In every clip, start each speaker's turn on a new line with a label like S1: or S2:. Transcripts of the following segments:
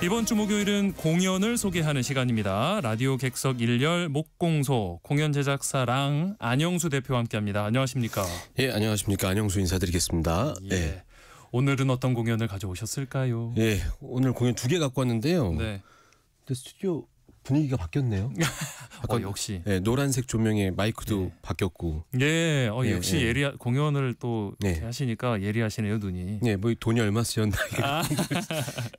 S1: 이번 주 목요일은 공연을 소개하는 시간입니다. 라디오 객석 1열 목공소 공연 제작사랑 안영수 대표와 함께합니다. 안녕하십니까?
S2: 예, 안녕하십니까? 안영수 인사드리겠습니다.
S1: 예.
S2: 예.
S1: 오늘은 어떤 공연을 가져오셨을까요?
S2: 예, 오늘 공연 2개 갖고 왔는데요.
S1: 네.
S2: 근데 스튜디오 분위기가 바뀌었네요.
S1: 역시.
S2: 예, 노란색 조명에 마이크도
S1: 네.
S2: 바뀌었고.
S1: 예,
S2: 예,
S1: 역시
S2: 예.
S1: 공연을 또
S2: 네.
S1: 하시니까 예리하시네요, 눈이.
S2: 예, 뭐 돈이 얼마 쓰였나.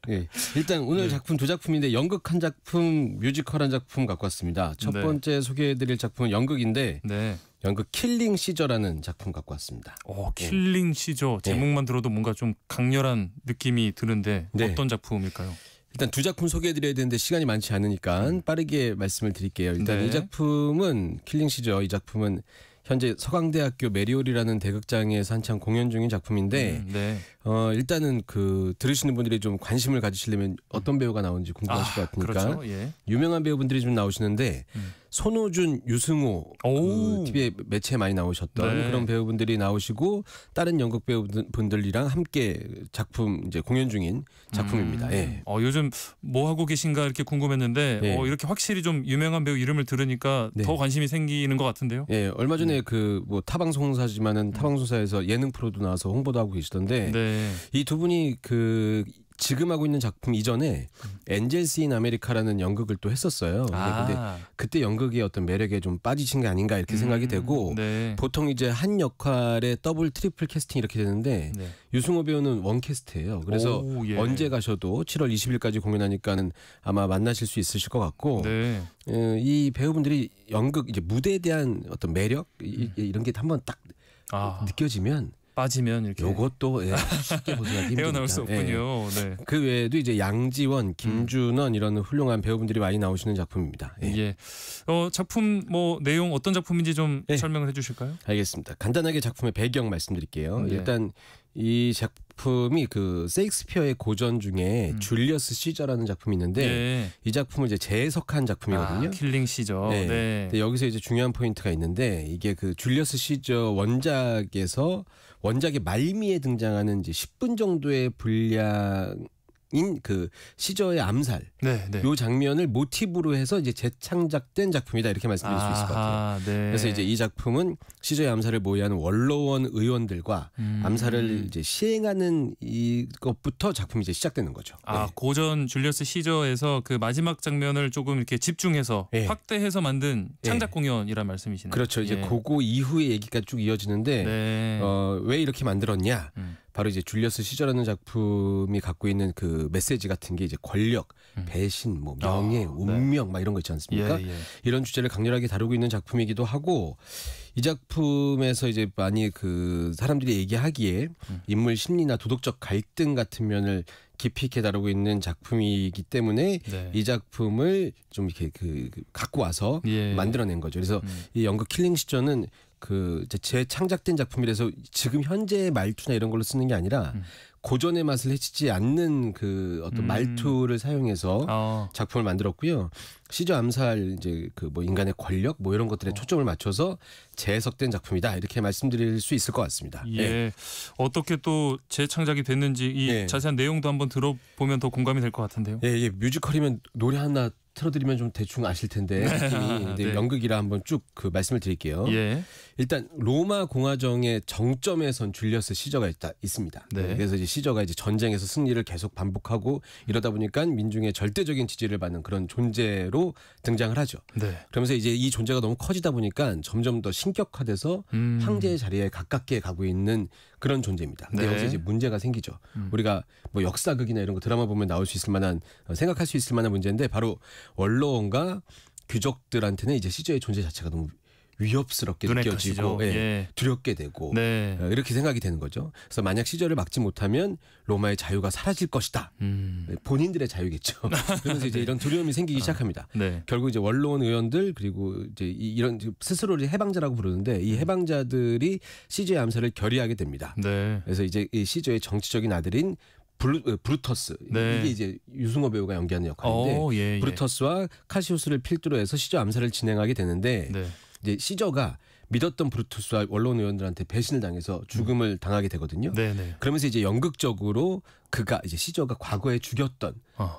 S2: 예, 일단 오늘
S1: 네.
S2: 작품 2작품인데 연극 한 작품, 뮤지컬 한 작품 갖고 왔습니다. 첫
S1: 네.
S2: 번째 소개해드릴 작품은 연극인데
S1: 네.
S2: 연극 킬링 시저라는 작품 갖고 왔습니다.
S1: 킬링 시저 제목만 들어도 뭔가 좀 강렬한 느낌이 드는데
S2: 네.
S1: 어떤 작품일까요?
S2: 일단 2작품 소개해드려야 되는데 시간이 많지 않으니까 빠르게 말씀을 드릴게요. 일단
S1: 네.
S2: 이 작품은 킬링 시저, 이 작품은 현재 서강대학교 메리홀이라는 대극장에서 한창 공연 중인 작품인데
S1: 네.
S2: 일단은 들으시는 분들이 좀 관심을 가지시려면 어떤 배우가 나오는지 궁금하실 것 같으니까
S1: 그렇죠. 예.
S2: 유명한 배우분들이 좀 나오시는데 손호준, 유승호 TV에 매체에 많이 나오셨던
S1: 네.
S2: 그런 배우분들이 나오시고 다른 연극 배우분들이랑 함께 작품 이제 공연 중인 작품입니다. 예.
S1: 요즘 뭐 하고 계신가 이렇게 궁금했는데
S2: 네.
S1: 이렇게 확실히 좀 유명한 배우 이름을 들으니까
S2: 네.
S1: 더 관심이 생기는 것 같은데요.
S2: 예, 얼마 전에 뭐 타방송사지만은 타방송사에서 예능 프로도 나와서 홍보도 하고 계시던데
S1: 네.
S2: 이 두 분이 지금 하고 있는 작품 이전에 엔젤스 인 아메리카라는 연극을 또 했었어요. 근데 그때 연극의 어떤 매력에 좀 빠지신 게 아닌가 이렇게 생각이 되고
S1: 네.
S2: 보통 이제 한 역할에 더블 트리플 캐스팅 이렇게 되는데
S1: 네.
S2: 유승호 배우는 원 캐스트예요. 그래서
S1: 예.
S2: 언제 가셔도 7월 20일까지 공연하니까는 아마 만나실 수 있으실 것 같고
S1: 네.
S2: 이 배우분들이 연극 이제 무대에 대한 어떤 매력 이런 게 한번 딱 느껴지면
S1: 빠지면 이렇게
S2: 요것도 쉽게 벗어나기 힘듭니다.
S1: 헤어나올 수 없군요. 네.
S2: 그 외에도 이제 양지원, 김준원 이런 훌륭한 배우분들이 많이 나오시는 작품입니다. 예.
S1: 예. 작품 내용 어떤 작품인지 좀 설명을 해주실까요?
S2: 알겠습니다. 간단하게 작품의 배경 말씀드릴게요.
S1: 예.
S2: 일단 이 작품이 세익스피어의 고전 중에 줄리어스 시저라는 작품이 있는데
S1: 예.
S2: 이 작품을 이제 재해석한 작품이거든요.
S1: 킬링 시저.
S2: 네.
S1: 네.
S2: 근데 여기서 이제 중요한 포인트가 있는데 이게 줄리어스 시저 원작의 말미에 등장하는 이제 10분 정도의 분량인 시저의 암살
S1: 네.
S2: 요 장면을 모티브로 해서 이제 재창작된 작품이다 이렇게 말씀드릴 수 있을 것 같아요.
S1: 네.
S2: 그래서 이제 이 작품은 시저의 암살을 모의하는 원로원 의원들과 암살을 이제 시행하는 이것부터 작품이 이제 시작되는 거죠. 네.
S1: 고전 줄리어스 시저에서 그 마지막 장면을 조금 이렇게 집중해서 확대해서 만든 창작 공연이란 말씀이시네요.
S2: 그렇죠. 이제 그거 이후의 얘기가 쭉 이어지는데
S1: 네.
S2: 왜 이렇게 만들었냐? 바로 이제 줄리어스 시저라는 작품이 갖고 있는 그 메시지 같은 게 이제 권력, 배신, 뭐 명예, 운명 막 이런 거 있지 않습니까?
S1: 예.
S2: 이런 주제를 강렬하게 다루고 있는 작품이기도 하고 이 작품에서 이제 많이 사람들이 얘기하기에 인물 심리나 도덕적 갈등 같은 면을 깊이 있게 다루고 있는 작품이기 때문에 이 작품을 좀 이렇게 갖고 와서 만들어낸 거죠. 그래서 이 연극 킬링 시저는 재창작된 작품이라서 지금 현재의 말투나 이런 걸로 쓰는 게 아니라 고전의 맛을 해치지 않는 어떤 말투를 사용해서 작품을 만들었고요. 시저 암살 이제 인간의 권력 이런 것들에 초점을 맞춰서 재해석된 작품이다 이렇게 말씀드릴 수 있을 것 같습니다.
S1: 예. 어떻게 또 재창작이 됐는지 이 자세한 내용도 한번 들어보면 더 공감이 될 것 같은데요.
S2: 예, 뮤지컬이면 노래 하나 틀어드리면 좀 대충 아실 텐데 느낌이 연극이라 한번 쭉 말씀을 드릴게요.
S1: 예.
S2: 일단 로마 공화정의 정점에 선 줄리어스 시저가 있습니다.
S1: 네.
S2: 그래서 이제 시저가 이제 전쟁에서 승리를 계속 반복하고 이러다 보니까 민중의 절대적인 지지를 받는 그런 존재로 등장을 하죠.
S1: 네.
S2: 그러면서 이제 이 존재가 너무 커지다 보니까 점점 더 신격화돼서 황제의 자리에 가깝게 가고 있는 그런 존재입니다. 근데 여기서 이제 문제가 생기죠. 우리가 뭐 역사극이나 이런 거 드라마 보면 나올 수 있을 만한 생각할 수 있을 만한 문제인데 바로 원로원과 귀족들한테는 이제 시저의 존재 자체가 너무 위협스럽게 느껴지고 두렵게 되고 이렇게 생각이 되는 거죠. 그래서 만약 시저를 막지 못하면 로마의 자유가 사라질 것이다. 본인들의 자유겠죠. 그러면서 이제 이런 두려움이 생기기 시작합니다. 결국 이제 원로원 의원들 그리고 이제 이런 스스로를 해방자라고 부르는데 이 해방자들이 시저의 암살을 결의하게 됩니다. 그래서 이제 이 시저의 정치적인 아들인 브루터스 이게 이제 유승호 배우가 연기하는 역할인데 브루터스와 카시우스를 필두로 해서 시저 암살을 진행하게 되는데 이제 시저가 믿었던 브루투스와 언론 의원들한테 배신을 당해서 죽음을 당하게 되거든요.
S1: 네네.
S2: 그러면서 이제 연극적으로 그가 이제 시저가 과거에 죽였던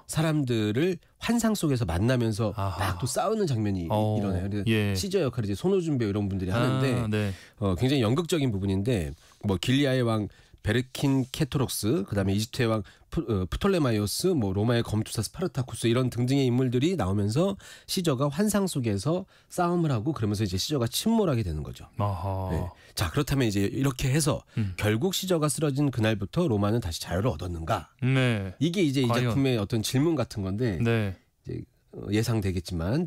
S2: 사람들을 환상 속에서 만나면서 막 또 싸우는 장면이 일어나요. 그래서 시저 역할을 이제 손호준 배우 이런 분들이 하는데
S1: 네.
S2: 굉장히 연극적인 부분인데 뭐 길리아의 왕 베르킨케토록스, 그다음에 이집트의 왕 프톨레마이오스, 뭐 로마의 검투사 스파르타쿠스 이런 등등의 인물들이 나오면서 시저가 환상 속에서 싸움을 하고 그러면서 이제 시저가 침몰하게 되는 거죠. 네. 자, 그렇다면 이제 이렇게 해서 결국 시저가 쓰러진 그날부터 로마는 다시 자유를 얻었는가?
S1: 네.
S2: 이게 이제 이 작품의 어떤 질문 같은 건데
S1: 네.
S2: 이제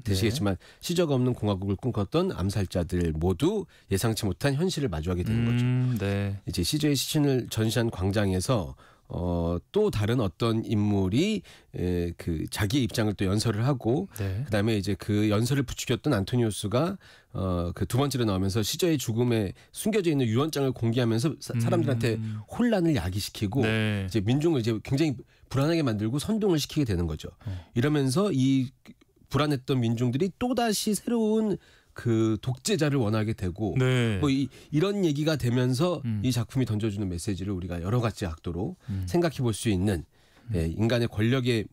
S2: 되시겠지만 시저가 없는 공화국을 꿈꿨던 암살자들 모두 예상치 못한 현실을 마주하게 되는 거죠.
S1: 네.
S2: 이제 시저의 시신을 전시한 광장에서 또 다른 어떤 인물이 그 자기의 입장을 또 연설을 하고 그다음에 이제 그 연설을 부추겼던 안토니우스가 그 두 번째로 나오면서 시저의 죽음에 숨겨져 있는 유언장을 공개하면서 사람들한테 혼란을 야기시키고 이제 민중을 이제 굉장히 불안하게 만들고 선동을 시키게 되는 거죠. 이러면서 이 불안했던 민중들이 또다시 새로운 그 독재자를 원하게 되고 뭐 이런 얘기가 되면서 이 작품이 던져주는 메시지를 우리가 여러 가지 각도로 생각해 볼 수 있는 인간의 권력이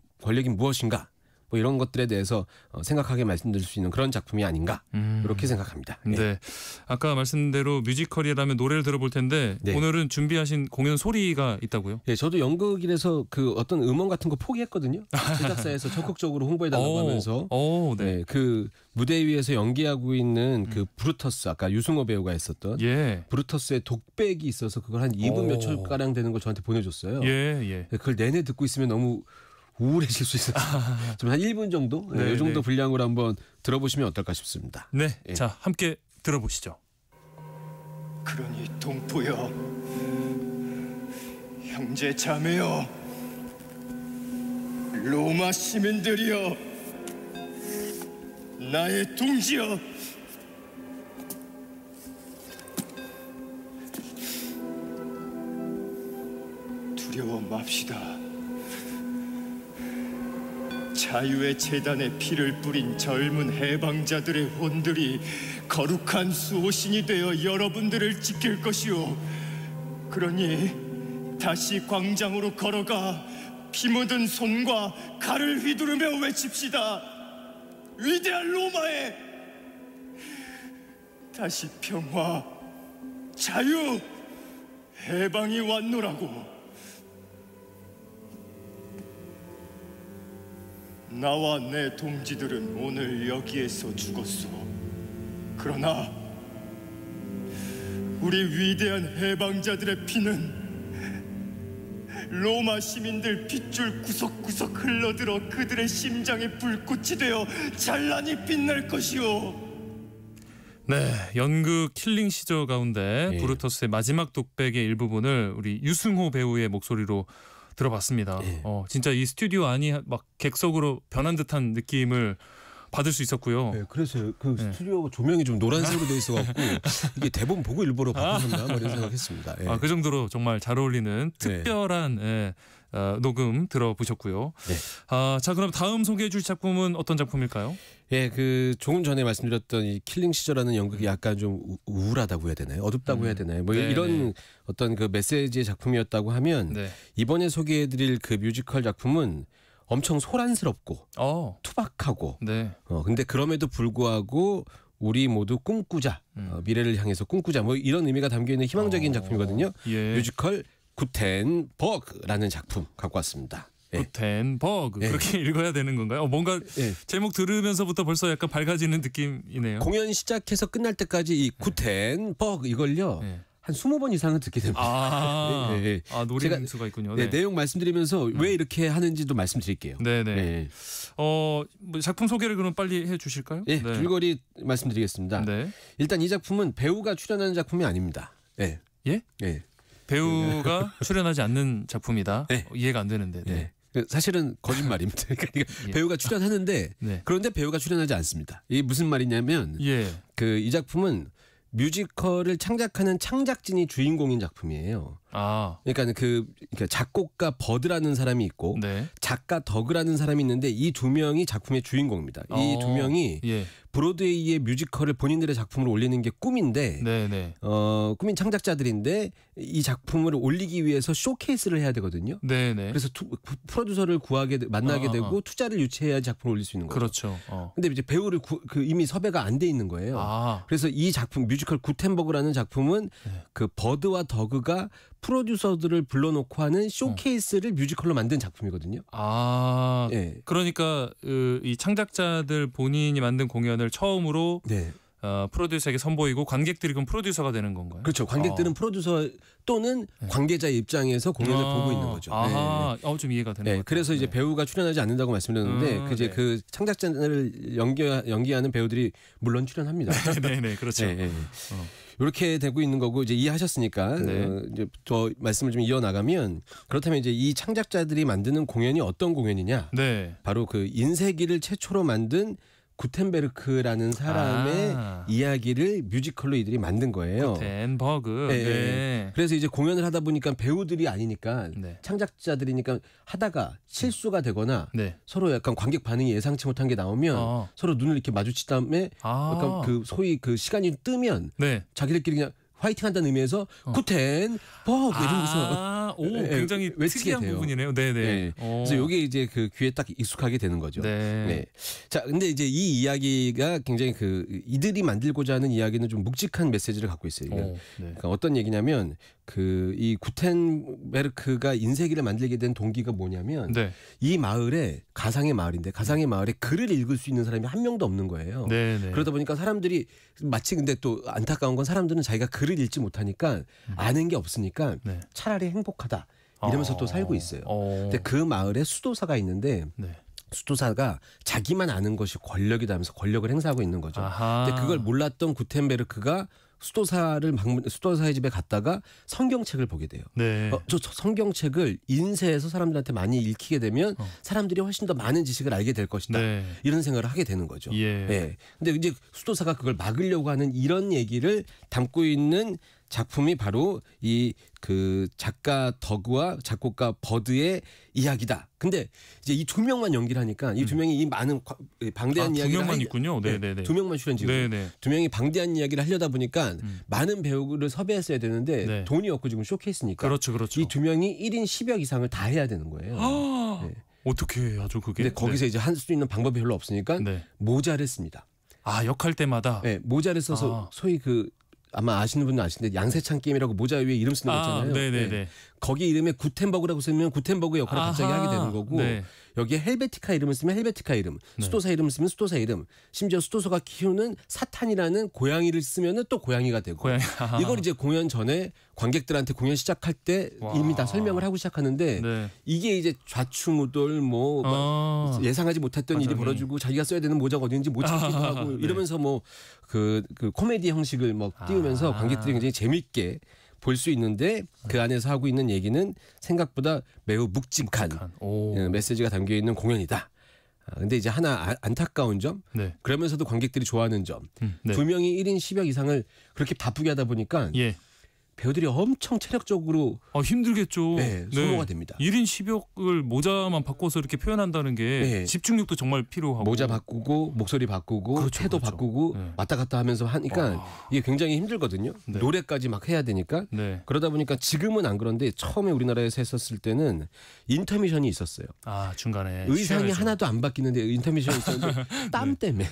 S2: 무엇인가 뭐 이런 것들에 대해서 생각하게 말씀드릴 수 있는 그런 작품이 아닌가 이렇게 생각합니다.
S1: 네. 아까 말씀대로 뮤지컬이라면 노래를 들어볼 텐데 오늘은 준비하신 공연 소리가 있다고요?
S2: 네, 저도 연극이라서 그 어떤 음원 같은 거 포기했거든요. 제작사에서 적극적으로 홍보해달라고 하면서 그 무대 위에서 연기하고 있는 그 브루터스, 아까 유승호 배우가 했었던 브루터스의 독백이 있어서 그걸 한 2분 몇 초가량 되는 걸 저한테 보내줬어요. 그걸 내내 듣고 있으면 너무 우울해질 수 있어서 좀 한 1분 정도 이 정도 분량으로 한번 들어보시면 어떨까 싶습니다.
S1: 네, 자 함께 들어보시죠.
S3: 그러니 동포여, 형제 자매여, 로마 시민들이여, 나의 동지여, 두려워 맙시다. 자유의 재단에 피를 뿌린 젊은 해방자들의 혼들이 거룩한 수호신이 되어 여러분들을 지킬 것이오. 그러니 다시 광장으로 걸어가 피 묻은 손과 칼을 휘두르며 외칩시다. 위대한 로마에 다시 평화, 자유, 해방이 왔노라고. 나와 내 동지들은 오늘 여기에서 죽었소. 그러나 우리 위대한 해방자들의 피는 로마 시민들 핏줄 구석구석 흘러들어 그들의 심장에 불꽃이 되어 찬란히 빛날 것이오.
S1: 네, 연극 킬링 시저 가운데 브루터스의 마지막 독백의 일부분을 우리 유승호 배우의 목소리로 들어봤습니다. 진짜 이 스튜디오 안이 막 객석으로 변한 듯한 느낌을 받을 수 있었고요.
S2: 네, 그래서 그 스튜디오 조명이 좀 노란색으로 돼 있어갖고 이게 대본 보고 일부러 바꾸셨나 이런 생각했습니다.
S1: 그 정도로 정말 잘 어울리는 특별한 녹음 들어보셨고요. 자, 그럼 다음 소개해줄 작품은 어떤 작품일까요?
S2: 그 조금 전에 말씀드렸던 이 킬링 시저라는 연극이 약간 좀 우울하다고 해야 되나요? 어둡다고 해야 되나요? 뭐 이런 어떤 그 메시지의 작품이었다고 하면 이번에 소개해드릴 그 뮤지컬 작품은 엄청 소란스럽고 투박하고 근데 그럼에도 불구하고 우리 모두 꿈꾸자, 미래를 향해서 꿈꾸자 뭐 이런 의미가 담겨있는 희망적인 작품이거든요. 뮤지컬 구텐버그라는 작품 갖고 왔습니다.
S1: 구텐버그 그렇게 읽어야 되는 건가요? 뭔가 제목 들으면서부터 벌써 약간 밝아지는 느낌이네요.
S2: 공연 시작해서 끝날 때까지 이 구텐버그 이걸요 한 20번 이상은 듣게 됩니다.
S1: 노림수가 있군요.
S2: 내용 말씀드리면서 왜 이렇게 하는지도 말씀드릴게요.
S1: 뭐 작품 소개를 그럼 빨리 해주실까요?
S2: 줄거리 말씀드리겠습니다. 일단 이 작품은 배우가 출연하는 작품이 아닙니다.
S1: 배우가 출연하지 않는 작품이다. 이해가 안 되는데.
S2: 사실은 거짓말입니다. 그러니까 배우가 출연하는데 그런데 배우가 출연하지 않습니다. 이게 무슨 말이냐면 이 작품은 뮤지컬을 창작하는 창작진이 주인공인 작품이에요. 그러니까 그러니까 작곡가 버드라는 사람이 있고
S1: 네.
S2: 작가 더그라는 사람이 있는데 이 두 명이 작품의 주인공입니다. 이 두 명이
S1: 예.
S2: 브로드웨이의 뮤지컬을 본인들의 작품으로 올리는 게 꿈인데
S1: 네네.
S2: 꿈인 창작자들인데 이 작품을 올리기 위해서 쇼케이스를 해야 되거든요.
S1: 네네.
S2: 그래서 프로듀서를 만나게 되고 투자를 유치해야 작품을 올릴 수 있는 거죠.
S1: 그렇죠.
S2: 근데 이제 배우를 이미 섭외가 안 돼 있는 거예요. 그래서 이 작품 뮤지컬 구텐버그라는 작품은 그 버드와 더그가 프로듀서들을 불러놓고 하는 쇼케이스를 뮤지컬로 만든 작품이거든요.
S1: 네. 그러니까 이 창작자들 본인이 만든 공연을 처음으로
S2: 네.
S1: 프로듀서에게 선보이고 관객들이 그럼 프로듀서가 되는 건가요?
S2: 그렇죠. 관객들은 프로듀서 또는 관계자의 입장에서 공연을 보고 있는 거죠.
S1: 좀 이해가 되는 것 같아요.
S2: 그래서 이제 배우가 출연하지 않는다고 말씀드렸는데 이제 그 창작자를 연기하는 배우들이 물론 출연합니다.
S1: 네네, 그렇죠.
S2: 이렇게 되고 있는 거고 이제 이해하셨으니까 이제 저 말씀을 좀 이어나가면 그렇다면 이제 이 창작자들이 만드는 공연이 어떤 공연이냐?
S1: 네.
S2: 바로 그 인쇄기를 최초로 만든 구텐베르크라는 사람의 이야기를 뮤지컬로 이들이 만든 거예요.
S1: 구텐버그.
S2: 네. 그래서 이제 공연을 하다 보니까 배우들이 아니니까 창작자들이니까 하다가 실수가 되거나 서로 약간 관객 반응이 예상치 못한 게 나오면 서로 눈을 이렇게 마주친 다음에 약간 그 소위 그 시간이 뜨면 자기들끼리 그냥 화이팅 한다는 의미에서 구텐 버그 이러면서
S1: 굉장히 특이한
S2: 돼요.
S1: 부분이네요. 네네.
S2: 그래서 이게 이제 그 귀에 딱 익숙하게 되는 거죠. 자, 근데 이제 이 이야기가 굉장히 이들이 만들고자 하는 이야기는 좀 묵직한 메시지를 갖고 있어요. 그러니까 어떤 얘기냐면 이 구텐베르크가 인쇄기를 만들게 된 동기가 뭐냐면 이 마을에 가상의 마을인데 가상의 마을에 글을 읽을 수 있는 사람이 한 명도 없는 거예요. 그러다 보니까 사람들이 마치 근데 또 안타까운 건 사람들은 자기가 글을 읽지 못하니까 아는 게 없으니까 차라리 행복하다 이러면서 또 살고 있어요. 근데 그 마을에 수도사가 있는데 수도사가 자기만 아는 것이 권력이다 하면서 권력을 행사하고 있는 거죠. 근데 그걸 몰랐던 구텐베르크가 수도사의 집에 갔다가 성경책을 보게 돼요. 저 성경책을 인쇄해서 사람들한테 많이 읽히게 되면 사람들이 훨씬 더 많은 지식을 알게 될 것이다. 이런 생각을 하게 되는 거죠. 근데 이제 수도사가 그걸 막으려고 하는 이런 얘기를 담고 있는 작품이 바로 이 그 작가 더그와 작곡가 버드의 이야기다. 근데 이제 이 두 명만 연기를 하니까 이 두 명이 이 많은 방대한 이야기를
S1: 두 명만 있군요.
S2: 두 명만 출연지고 두 명이 방대한 이야기를 하려다 보니까 많은 배우를 섭외했어야 되는데 돈이 없고 지금 쇼케이스니까
S1: 그렇죠.
S2: 이 두 명이 1인 10역 이상을 다 해야 되는 거예요.
S1: 어떻게 하죠 그게?
S2: 근데 거기서 이제 할 수 있는 방법이 별로 없으니까 모자를 씁니다.
S1: 역할 때마다
S2: 모자를 써서 소위 아마 아시는 분은 아시는데 양세찬 게임이라고 모자 위에 이름 쓰는 거 있잖아요. 거기 이름에 구텐버그라고 쓰면 구텐버그 역할을 갑자기 하게 되는 거고 여기에 헬베티카 이름을 쓰면 헬베티카 이름, 수도사 이름을 쓰면 수도사 이름, 심지어 수도사가 키우는 사탄이라는 고양이를 쓰면은 또 고양이가 되고 이걸 이제 공연 전에 관객들한테 공연 시작할 때 이미 다 설명을 하고 시작하는데 이게 이제 좌충우돌 예상하지 못했던 일이 벌어지고 자기가 써야 되는 모자가 어딘지 못 찾기도 하고 이러면서 그 코미디 형식을 띄우면서 관객들이 굉장히 재밌게 볼 수 있는데 그 안에서 하고 있는 얘기는 생각보다 매우 묵직한 메시지가 담겨 있는 공연이다. 근데 이제 하나 안타까운 점, 그러면서도 관객들이 좋아하는 점, 두 명이 1인 10역 이상을 그렇게 바쁘게 하다 보니까 배우들이 엄청 체력적으로
S1: 힘들겠죠.
S2: 소모가 됩니다.
S1: 1인 10역을 모자만 바꿔서 이렇게 표현한다는 게 집중력도 정말 필요하고
S2: 모자 바꾸고 목소리 바꾸고 태도 바꾸고 왔다 갔다 하면서 하니까 이게 굉장히 힘들거든요. 노래까지 막 해야 되니까 그러다 보니까 지금은 안 그런데 처음에 우리나라에서 했었을 때는 인터미션이 있었어요.
S1: 중간에
S2: 의상이 하나도 안 바뀌는데 인터미션이 있었는데 땀 때문에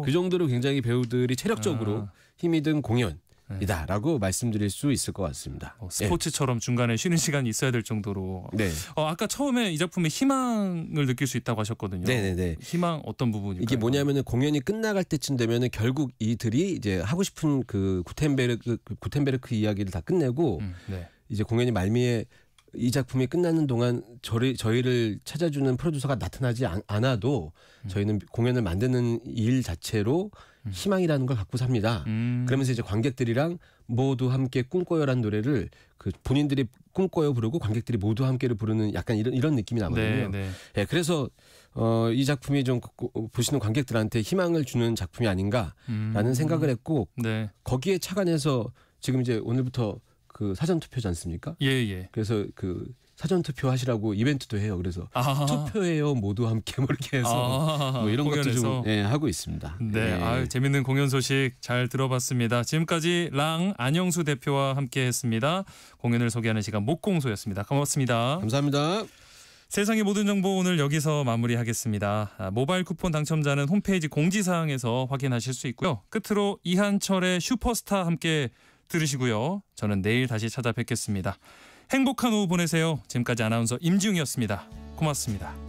S2: 그 정도로 굉장히 배우들이 체력적으로 힘이 든 공연 이다라고 말씀드릴 수 있을 것 같습니다.
S1: 스포츠처럼 중간에 쉬는 시간이 있어야 될 정도로. 아까 처음에 이 작품에 희망을 느낄 수 있다고 하셨거든요. 희망 어떤 부분일까요?
S2: 이게 뭐냐면은 공연이 끝나갈 때쯤 되면은 결국 이들이 이제 하고 싶은 그 구텐베르크 이야기를 다 끝내고 이제 공연이 말미에 이 작품이 끝나는 동안 저희를 찾아주는 프로듀서가 나타나지 않아도 저희는 공연을 만드는 일 자체로 희망이라는 걸 갖고 삽니다. 그러면서 이제 관객들이랑 모두 함께 꿈꿔요라는 노래를 본인들이 꿈꿔요 부르고 관객들이 모두 함께를 부르는 약간 이런 느낌이 나거든요. 그래서 이 작품이 좀 보시는 관객들한테 희망을 주는 작품이 아닌가라는 생각을 했고 거기에 착안해서 지금 이제 오늘부터 그 사전 투표지 않습니까?
S1: 예.
S2: 그래서 그 사전 투표 하시라고 이벤트도 해요. 그래서
S1: 아하.
S2: 투표해요 모두 함께 뭐 이렇게 해서 뭐 이런
S1: 공연에서.
S2: 것도 좀 하고 있습니다.
S1: 네, 재밌는 공연 소식 잘 들어봤습니다. 지금까지 랑 안영수 대표와 함께했습니다. 공연을 소개하는 시간 목공소였습니다. 고맙습니다.
S2: 감사합니다.
S1: 세상의 모든 정보 오늘 여기서 마무리하겠습니다. 모바일 쿠폰 당첨자는 홈페이지 공지사항에서 확인하실 수 있고요. 끝으로 이한철의 슈퍼스타 함께 들으시고요. 저는 내일 다시 찾아뵙겠습니다. 행복한 오후 보내세요. 지금까지 아나운서 임지웅이었습니다. 고맙습니다.